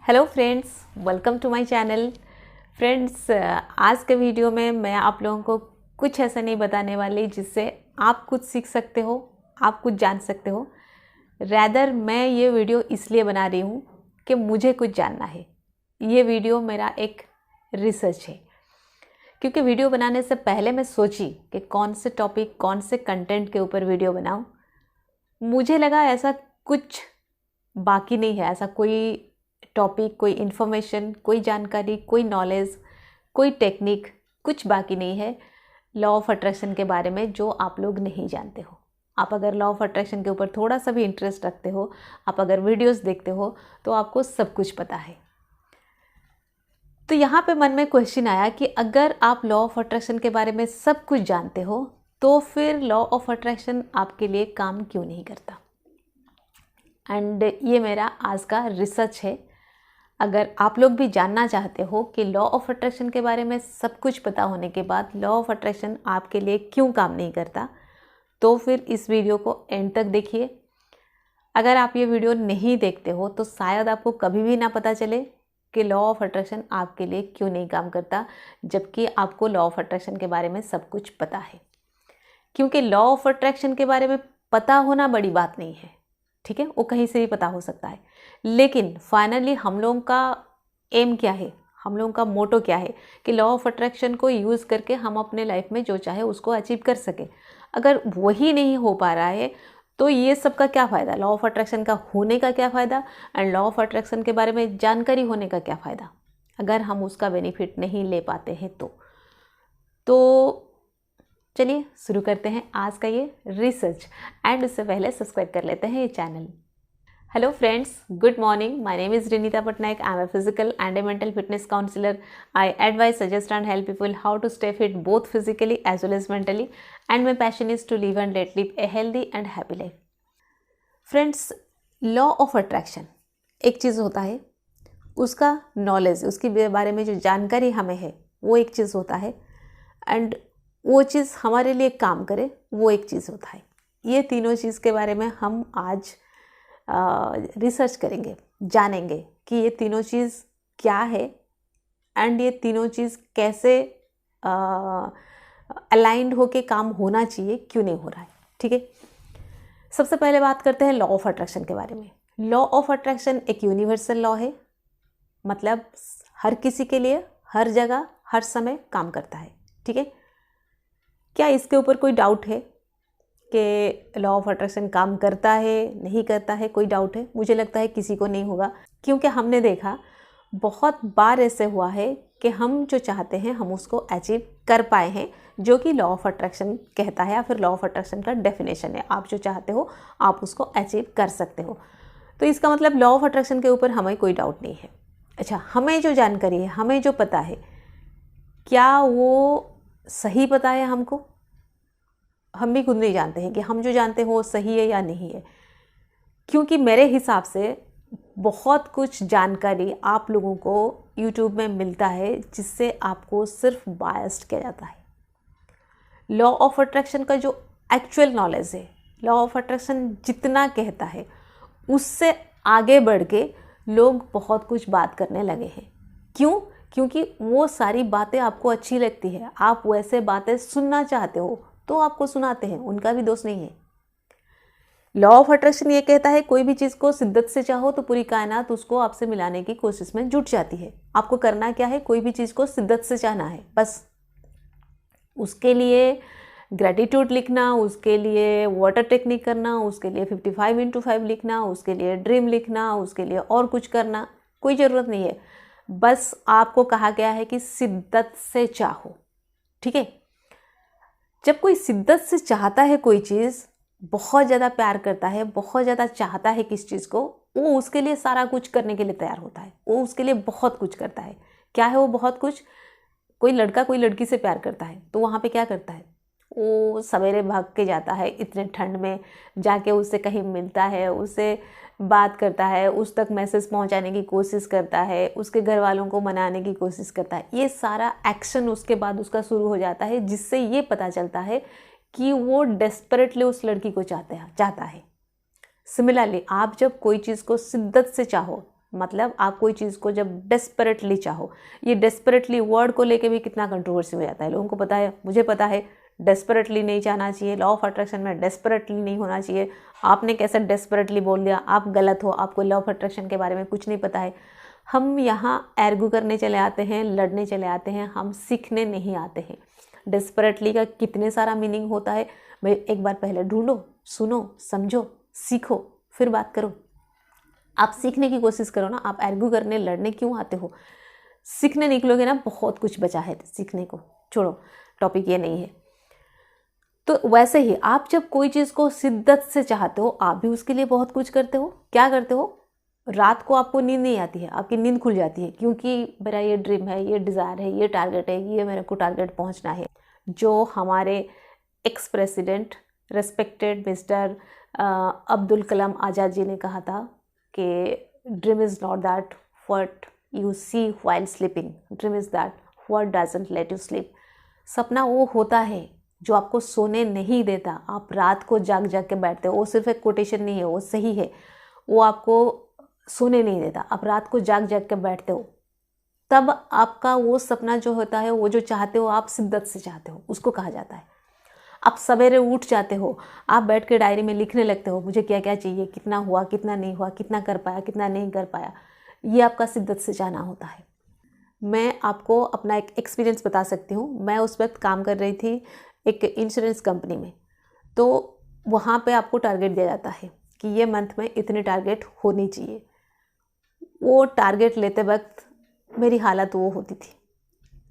Hello friends, welcome to my channel. Friends, आज के video में मैं आप लोगों को कुछ ऐसा नहीं बताने वाली जिससे आप कुछ सीख सकते हो, आप कुछ जान सकते हो। रैदर मैं ये वीडियो इसलिए बना रही हूँ कि मुझे कुछ जानना है। ये वीडियो मेरा एक रिसर्च है, क्योंकि वीडियो बनाने से पहले मैं सोची कि कौन से टॉपिक, कौन से कंटेंट के ऊपर वीडियो बनाऊँ। मुझे लगा ऐसा कुछ बाकी नहीं है, ऐसा कोई टॉपिक, कोई इन्फॉर्मेशन, कोई जानकारी, कोई नॉलेज, कोई टेक्निक कुछ बाकी नहीं है लॉ ऑफ अट्रैक्शन के बारे में जो आप लोग नहीं जानते हो। आप अगर लॉ ऑफ अट्रैक्शन के ऊपर थोड़ा सा भी इंटरेस्ट रखते हो, आप अगर वीडियोस देखते हो, तो आपको सब कुछ पता है। तो यहाँ पे मन में क्वेश्चन आया कि अगर आप लॉ ऑफ अट्रैक्शन के बारे में सब कुछ जानते हो तो फिर लॉ ऑफ अट्रैक्शन आपके लिए काम क्यों नहीं करता। एंड ये मेरा आज का रिसर्च है। अगर आप लोग भी जानना चाहते हो कि लॉ ऑफ अट्रैक्शन के बारे में सब कुछ पता होने के बाद लॉ ऑफ अट्रैक्शन आपके लिए क्यों काम नहीं करता, तो फिर इस वीडियो को एंड तक देखिए। अगर आप ये वीडियो नहीं देखते हो तो शायद आपको कभी भी ना पता चले कि लॉ ऑफ अट्रैक्शन आपके लिए क्यों नहीं काम करता, जबकि आपको लॉ ऑफ अट्रैक्शन के बारे में सब कुछ पता है। क्योंकि लॉ ऑफ अट्रैक्शन के बारे में पता होना बड़ी बात नहीं है, ठीक है, वो कहीं से भी पता हो सकता है। लेकिन फाइनली हम लोगों का एम क्या है, हम लोगों का मोटो क्या है कि लॉ ऑफ अट्रैक्शन को यूज़ करके हम अपने लाइफ में जो चाहे उसको अचीव कर सके। अगर वही नहीं हो पा रहा है तो ये सब का क्या फ़ायदा, लॉ ऑफ अट्रैक्शन का होने का क्या फ़ायदा, एंड लॉ ऑफ अट्रैक्शन के बारे में जानकारी होने का क्या फ़ायदा, अगर हम उसका बेनिफिट नहीं ले पाते हैं तो चलिए शुरू करते हैं आज का ये रिसर्च। एंड उससे पहले सब्सक्राइब कर लेते हैं ये channel. Hello friends, good morning. My name is Rinita Patnaik. I am a physical and a mental fitness counsellor. I advise, suggest and help people how to stay fit both physically as well as mentally. And my passion is to live and let live a healthy and happy life. Friends, law of attraction एक चीज़ होता है, उसका knowledge, उसके बारे में जो जानकारी हमें है वो एक चीज़ होता है, एंड वो चीज़ हमारे लिए काम करे वो एक चीज़ होता है। ये तीनों चीज़ के बारे में हम आज रिसर्च करेंगे, जानेंगे कि ये तीनों चीज़ क्या है एंड ये तीनों चीज़ कैसे अलाइंड होके काम होना चाहिए, क्यों नहीं हो रहा है। ठीक है, सबसे पहले बात करते हैं लॉ ऑफ अट्रैक्शन के बारे में। लॉ ऑफ अट्रैक्शन एक यूनिवर्सल लॉ है, मतलब हर किसी के लिए हर जगह हर समय काम करता है। ठीक है, क्या इसके ऊपर कोई डाउट है कि लॉ ऑफ अट्रैक्शन काम करता है नहीं करता है? कोई डाउट है? मुझे लगता है किसी को नहीं होगा, क्योंकि हमने देखा बहुत बार ऐसे हुआ है कि हम जो चाहते हैं हम उसको अचीव कर पाए हैं, जो कि लॉ ऑफ अट्रैक्शन कहता है या फिर लॉ ऑफ अट्रैक्शन का डेफिनेशन है। आप जो चाहते हो आप उसको अचीव कर सकते हो, तो इसका मतलब लॉ ऑफ अट्रैक्शन के ऊपर हमें कोई डाउट नहीं है। अच्छा, हमें जो जानकारी है, हमें जो पता है, क्या वो सही पता है हमको? हम भी खुद नहीं जानते हैं कि हम जो जानते हैं वो सही है या नहीं है, क्योंकि मेरे हिसाब से बहुत कुछ जानकारी आप लोगों को YouTube में मिलता है जिससे आपको सिर्फ बायस्ड किया जाता है। लॉ ऑफ अट्रैक्शन का जो एक्चुअल नॉलेज है, लॉ ऑफ अट्रैक्शन जितना कहता है उससे आगे बढ़ के लोग बहुत कुछ बात करने लगे हैं। क्यों? क्योंकि वो सारी बातें आपको अच्छी लगती है, आप वैसे बातें सुनना चाहते हो तो आपको सुनाते हैं, उनका भी दोष नहीं है। लॉ ऑफ अट्रैक्शन ये कहता है कोई भी चीज़ को शिद्दत से चाहो तो पूरी कायनात उसको आपसे मिलाने की कोशिश में जुट जाती है। आपको करना क्या है? कोई भी चीज़ को शिद्दत से चाहना है, बस। उसके लिए ग्रेटिट्यूड लिखना, उसके लिए वाटर टेक्निक करना, उसके लिए 55x5 लिखना, उसके लिए ड्रीम लिखना, उसके लिए और कुछ करना कोई ज़रूरत नहीं है। बस आपको कहा गया है कि शिद्दत से चाहो। ठीक है, जब कोई शिद्दत से चाहता है कोई चीज़, बहुत ज़्यादा प्यार करता है, बहुत ज़्यादा चाहता है किस चीज़ को, वो उसके लिए सारा कुछ करने के लिए तैयार होता है, वो उसके लिए बहुत कुछ करता है। क्या है वो बहुत कुछ? कोई लड़का कोई लड़की से प्यार करता है तो वहाँ पे क्या करता है? वो सवेरे भाग के जाता है, इतने ठंड में जाके उससे कहीं मिलता है, उससे बात करता है, उस तक मैसेज पहुंचाने की कोशिश करता है, उसके घर वालों को मनाने की कोशिश करता है। ये सारा एक्शन उसके बाद उसका शुरू हो जाता है, जिससे ये पता चलता है कि वो डेस्परेटली उस लड़की को चाहता है। सिमिलरली आप जब कोई चीज़ को शिद्दत से चाहो मतलब आप कोई चीज़ को जब डेस्परेटली चाहो, ये डेस्परेटली वर्ड को लेके भी कितना कंट्रोवर्सी हो जाता है। लोगों को पता है, मुझे पता है, डेस्परेटली नहीं चाहना चाहिए, लॉ ऑफ अट्रैक्शन में डेस्परेटली नहीं होना चाहिए। आपने कैसे डेस्परेटली बोल दिया, आप गलत हो, आपको लॉ ऑफ अट्रैक्शन के बारे में कुछ नहीं पता है। हम यहाँ आर्ग्यू करने चले आते हैं, लड़ने चले आते हैं, हम सीखने नहीं आते हैं। डेस्परेटली का कितने सारा मीनिंग होता है भाई, एक बार पहले ढूंढो, सुनो, समझो, सीखो, फिर बात करो। आप सीखने की कोशिश करो ना, आप आर्ग्यू करने लड़ने क्यों आते हो? सीखने निकलोगे ना, बहुत कुछ बचा है सीखने को। छोड़ो, टॉपिक ये नहीं है। तो वैसे ही आप जब कोई चीज़ को शिद्दत से चाहते हो, आप भी उसके लिए बहुत कुछ करते हो। क्या करते हो? रात को आपको नींद नहीं आती है, आपकी नींद खुल जाती है, क्योंकि मेरा ये ड्रीम है, ये डिज़ायर है, ये टारगेट है, ये मेरे को टारगेट पहुंचना है। जो हमारे ex president respected mister Abdul Kalam Azad ji ने कहा था कि dream is not that what you see while sleeping, dream is that what doesn't let you sleep. सपना वो होता है जो आपको सोने नहीं देता, आप रात को जाग जाग के बैठते हो। वो सिर्फ एक कोटेशन नहीं है, वो सही है। वो आपको सोने नहीं देता, आप रात को जाग जाग के बैठते हो, तब आपका वो सपना जो होता है, वो जो चाहते हो आप शिद्दत से चाहते हो, उसको कहा जाता है। आप सवेरे उठ जाते हो, आप बैठ के डायरी में लिखने लगते हो, मुझे क्या क्या चाहिए, कितना हुआ, कितना नहीं हुआ, कितना कर पाया, कितना नहीं कर पाया। ये आपका शिद्दत से चाहना होता है। मैं आपको अपना एक एक्सपीरियंस बता सकती हूँ। मैं उस वक्त काम कर रही थी एक इंश्योरेंस कंपनी में। तो वहाँ पे आपको टारगेट दिया जाता है कि ये मंथ में इतनी टारगेट होनी चाहिए। वो टारगेट लेते वक्त मेरी हालत वो होती थी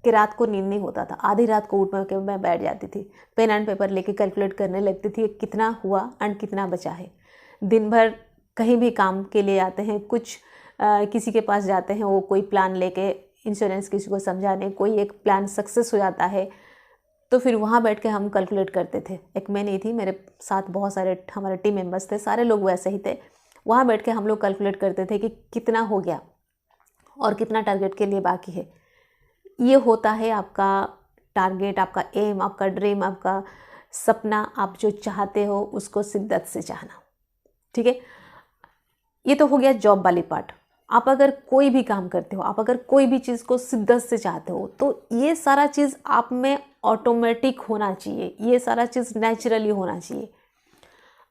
कि रात को नींद नहीं होता था। आधी रात को उठ के मैं बैठ जाती थी, पेन एंड पेपर लेके कैलकुलेट करने लगती थी कितना हुआ एंड कितना बचा है। दिन भर कहीं भी काम के लिए आते हैं, कुछ किसी के पास जाते हैं, वो कोई प्लान लेके इंश्योरेंस किसी को समझाने, कोई एक प्लान सक्सेस हो जाता है तो फिर वहाँ बैठ के हम कैलकुलेट करते थे। एक मैं नहीं थी, मेरे साथ बहुत सारे हमारे टीम मेंबर्स थे, सारे लोग वैसे ही थे। वहाँ बैठ के हम लोग कैलकुलेट करते थे कि कितना हो गया और कितना टारगेट के लिए बाकी है। ये होता है आपका टारगेट, आपका एम, आपका ड्रीम, आपका सपना। आप जो चाहते हो उसको शिद्दत से चाहना। ठीक है, ये तो हो गया जॉब वाली पार्ट। आप अगर कोई भी काम करते हो, आप अगर कोई भी चीज़ को शिद्दत से चाहते हो, तो ये सारा चीज़ आप में ऑटोमेटिक होना चाहिए, ये सारा चीज़ नेचुरली होना चाहिए।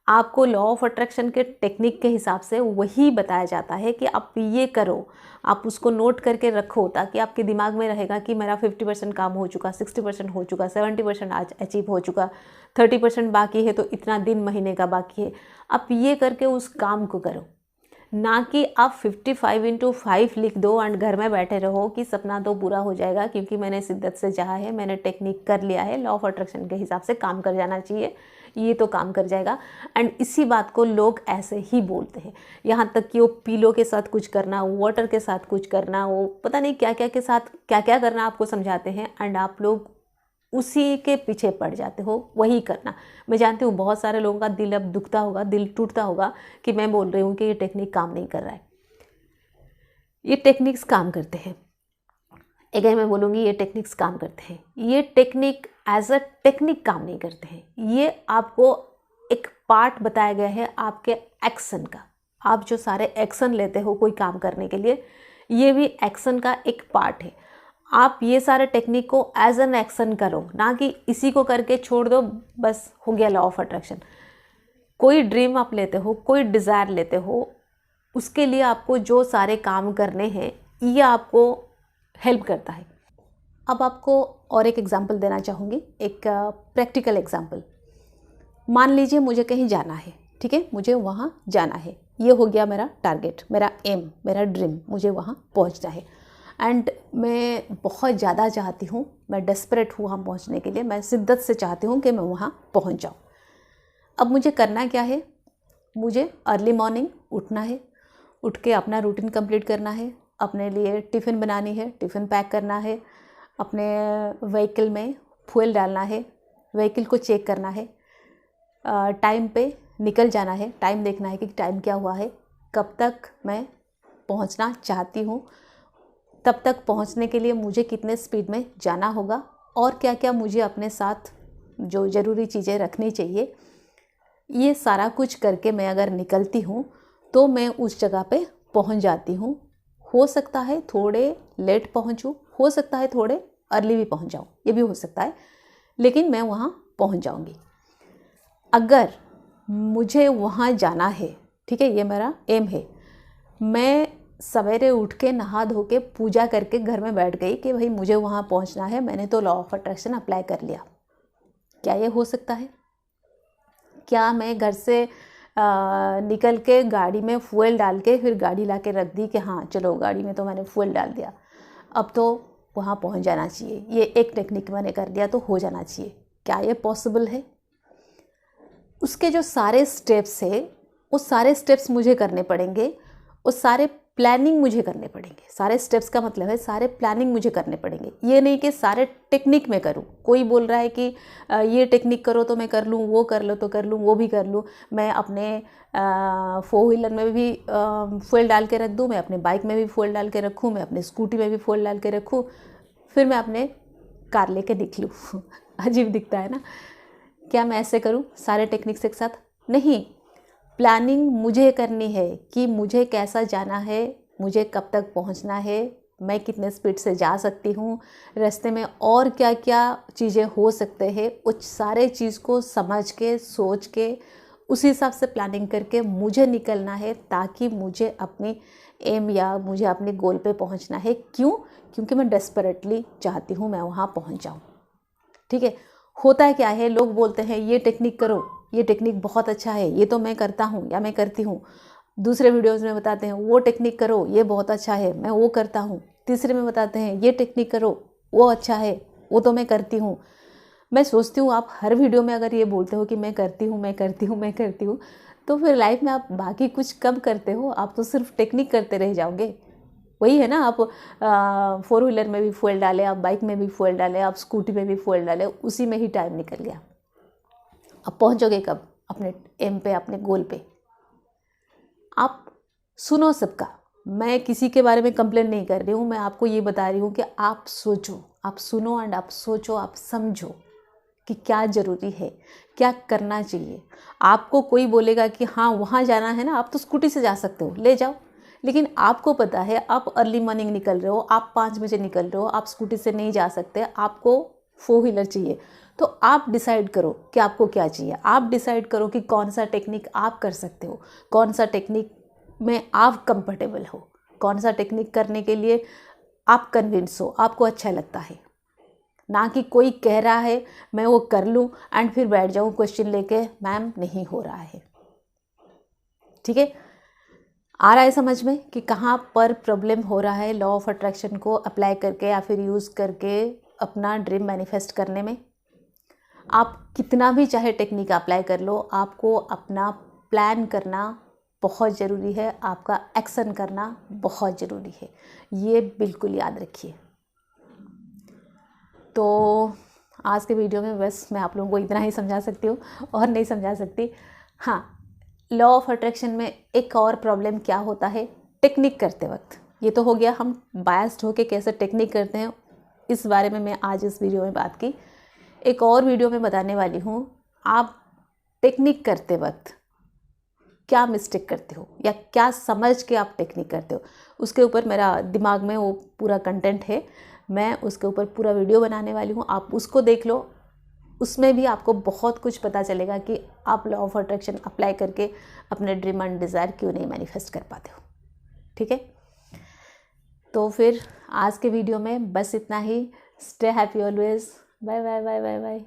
आपको लॉ ऑफ अट्रैक्शन के टेक्निक के हिसाब से वही बताया जाता है कि आप ये करो, आप उसको नोट करके रखो, ताकि आपके दिमाग में रहेगा कि मेरा 50% काम हो चुका, 60% हो चुका, 70% आज अचीव हो चुका, 30% बाकी है, तो इतना दिन महीने का बाकी है। आप ये करके उस काम को करो, ना कि आप 55x5 लिख दो एंड घर में बैठे रहो कि सपना तो पूरा हो जाएगा क्योंकि मैंने शिद्दत से चाहा है, मैंने टेक्निक कर लिया है, लॉ ऑफ अट्रैक्शन के हिसाब से काम कर जाना चाहिए, ये तो काम कर जाएगा। एंड इसी बात को लोग ऐसे ही बोलते हैं, यहाँ तक कि वो पीलो के साथ कुछ करना, वाटर के साथ कुछ करना, वो पता नहीं क्या क्या के साथ क्या क्या करना आपको समझाते हैं एंड आप लोग उसी के पीछे पड़ जाते हो, वही करना। मैं जानती हूँ बहुत सारे लोगों का दिल अब दुखता होगा, दिल टूटता होगा कि मैं बोल रही हूँ कि ये टेक्निक काम नहीं कर रहा है। ये टेक्निक्स काम करते हैं, अगर मैं बोलूँगी ये टेक्निक्स काम करते हैं, ये टेक्निक एज अ टेक्निक काम नहीं करते हैं। ये आपको एक पार्ट बताया गया है आपके एक्शन का। आप जो सारे एक्शन लेते हो कोई काम करने के लिए, ये भी एक्शन का एक पार्ट है। आप ये सारे टेक्निक को एज एन एक्शन करो, ना कि इसी को करके छोड़ दो बस हो गया लॉ ऑफ अट्रैक्शन। कोई ड्रीम आप लेते हो, कोई डिज़ायर लेते हो, उसके लिए आपको जो सारे काम करने हैं ये आपको हेल्प करता है। अब आपको और एक एग्जांपल देना चाहूँगी, एक प्रैक्टिकल एग्जांपल। मान लीजिए मुझे कहीं जाना है, ठीक है, मुझे वहाँ जाना है, ये हो गया मेरा टारगेट, मेरा एम, मेरा ड्रीम, मुझे वहाँ पहुँचना है एंड मैं बहुत ज़्यादा चाहती हूँ, मैं डेस्परेट हूँ वहाँ पहुँचने के लिए, मैं शिद्दत से चाहती हूँ कि मैं वहाँ पहुँच जाऊँ। अब मुझे करना क्या है? मुझे अर्ली मॉर्निंग उठना है, उठ के अपना रूटीन कंप्लीट करना है, अपने लिए टिफ़िन बनानी है, टिफ़िन पैक करना है, अपने व्हीकल में फ्यूल डालना है, व्हीकल को चेक करना है, टाइम पे निकल जाना है, टाइम देखना है कि टाइम क्या हुआ है, कब तक मैं पहुंचना चाहती हूं, तब तक पहुंचने के लिए मुझे कितने स्पीड में जाना होगा और क्या क्या मुझे अपने साथ जो ज़रूरी चीज़ें रखनी चाहिए। ये सारा कुछ करके मैं अगर निकलती हूँ तो मैं उस जगह पे पहुंच जाती हूँ। हो सकता है थोड़े लेट पहुंचूँ, हो सकता है थोड़े अर्ली भी पहुंच जाऊँ, ये भी हो सकता है, लेकिन मैं वहाँ पहुंच जाऊँगी। अगर मुझे वहाँ जाना है, ठीक है, ये मेरा एम है, मैं सवेरे उठ के नहा धो के पूजा करके घर में बैठ गई कि भाई मुझे वहाँ पहुँचना है, मैंने तो लॉ ऑफ अट्रैक्शन अप्लाई कर लिया, क्या ये हो सकता है? क्या मैं घर से निकल के गाड़ी में फ्यूल डाल के फिर गाड़ी ला के रख दी कि हाँ चलो गाड़ी में तो मैंने फ्यूल डाल दिया, अब तो वहाँ पहुँच जाना चाहिए, ये एक टेक्निक मैंने कर दिया तो हो जाना चाहिए, क्या ये पॉसिबल है? उसके जो सारे स्टेप्स है वो सारे स्टेप्स मुझे करने पड़ेंगे, वो सारे प्लानिंग मुझे करने पड़ेंगे। सारे स्टेप्स का मतलब है सारे प्लानिंग मुझे करने पड़ेंगे, ये नहीं कि सारे टेक्निक में करूँ। कोई बोल रहा है कि ये टेक्निक करो तो मैं कर लूँ, वो कर लो तो कर लूँ, वो भी कर लूँ, मैं अपने 4 व्हीलर में भी फ्यूल डाल के रख दूँ, मैं अपने बाइक में भी फ्यूल डाल के रखूँ, मैं अपने स्कूटी में भी फ्यूल डाल के रखूँ, फिर मैं अपने कार लेके निकलूँ अजीब दिखता है ना? क्या मैं ऐसे करूँ सारे टेक्निक्स एक साथ? नहीं, प्लानिंग मुझे करनी है कि मुझे कैसा जाना है, मुझे कब तक पहुंचना है, मैं कितने स्पीड से जा सकती हूँ, रास्ते में और क्या क्या चीज़ें हो सकते हैं, उस सारे चीज़ को समझ के सोच के उसी हिसाब से प्लानिंग करके मुझे निकलना है, ताकि मुझे अपनी एम या मुझे अपने गोल पे पहुँचना है। क्यों? क्योंकि मैं डेस्परेटली चाहती हूँ मैं वहाँ पहुँच जाऊँ। ठीक है, होता है क्या है, लोग बोलते हैं ये टेक्निक करो, ये टेक्निक बहुत अच्छा है, ये तो मैं करता हूँ या मैं करती हूँ। दूसरे वीडियोस में बताते हैं वो टेक्निक करो, ये बहुत अच्छा है, मैं वो करता हूँ। तीसरे में बताते हैं ये टेक्निक करो, वो अच्छा है, वो तो मैं करती हूँ। मैं सोचती हूँ आप हर वीडियो में अगर ये बोलते हो कि मैं करती हूँ, मैं करती हूँ, मैं करती हूँ, तो फिर लाइफ में आप बाकी कुछ कम करते हो, आप तो सिर्फ टेक्निक करते रह जाओगे। वही है ना, आप 4 व्हीलर में भी फ्यूल डालें, आप बाइक में भी फ्यूल डालें, आप स्कूटी में भी फ्यूल डालें, उसी में ही टाइम निकल गया। अब पहुंचोगे कब अपने एम पे, अपने गोल पे? आप सुनो सबका, मैं किसी के बारे में कंप्लेन नहीं कर रही हूँ, मैं आपको ये बता रही हूँ कि आप सोचो, आप सुनो एंड आप सोचो, आप समझो कि क्या ज़रूरी है, क्या करना चाहिए। आपको कोई बोलेगा कि हाँ वहाँ जाना है ना, आप तो स्कूटी से जा सकते हो, ले जाओ, लेकिन आपको पता है आप अर्ली मॉर्निंग निकल रहे हो, आप 5 बजे निकल रहे हो, आप स्कूटी से नहीं जा सकते, आपको 4 व्हीलर चाहिए, तो आप डिसाइड करो कि आपको क्या चाहिए। आप डिसाइड करो कि कौन सा टेक्निक आप कर सकते हो, कौन सा टेक्निक में आप कंफर्टेबल हो, कौन सा टेक्निक करने के लिए आप कन्विंस हो, आपको अच्छा लगता है। ना कि कोई कह रहा है मैं वो कर लूँ एंड फिर बैठ जाऊँ क्वेश्चन लेके, मैम नहीं हो रहा है। ठीक है, आ रहा है समझ में कि कहाँ पर प्रॉब्लम हो रहा है लॉ ऑफ अट्रैक्शन को अप्लाई करके या फिर यूज़ करके अपना ड्रीम मैनिफेस्ट करने में? आप कितना भी चाहे टेक्निक अप्लाई कर लो, आपको अपना प्लान करना बहुत ज़रूरी है, आपका एक्शन करना बहुत ज़रूरी है, ये बिल्कुल याद रखिए। तो आज के वीडियो में बस मैं आप लोगों को इतना ही समझा सकती हूँ और नहीं समझा सकती। हाँ, लॉ ऑफ अट्रैक्शन में एक और प्रॉब्लम क्या होता है टेक्निक करते वक्त, ये तो हो गया हम बायस्ड होके कैसे टेक्निक करते हैं, इस बारे में मैं आज इस वीडियो में बात की। एक और वीडियो में बताने वाली हूँ आप टेक्निक करते वक्त क्या मिस्टेक करते हो या क्या समझ के आप टेक्निक करते हो, उसके ऊपर मेरा दिमाग में वो पूरा कंटेंट है, मैं उसके ऊपर पूरा वीडियो बनाने वाली हूँ, आप उसको देख लो। उसमें भी आपको बहुत कुछ पता चलेगा कि आप लॉ ऑफ अट्रैक्शन अप्लाई करके अपने ड्रीम एंड डिज़ायर क्यों नहीं मैनिफेस्ट कर पाते हो। ठीक है, तो फिर आज के वीडियो में बस इतना ही। Stay happy always. Bye bye bye bye bye.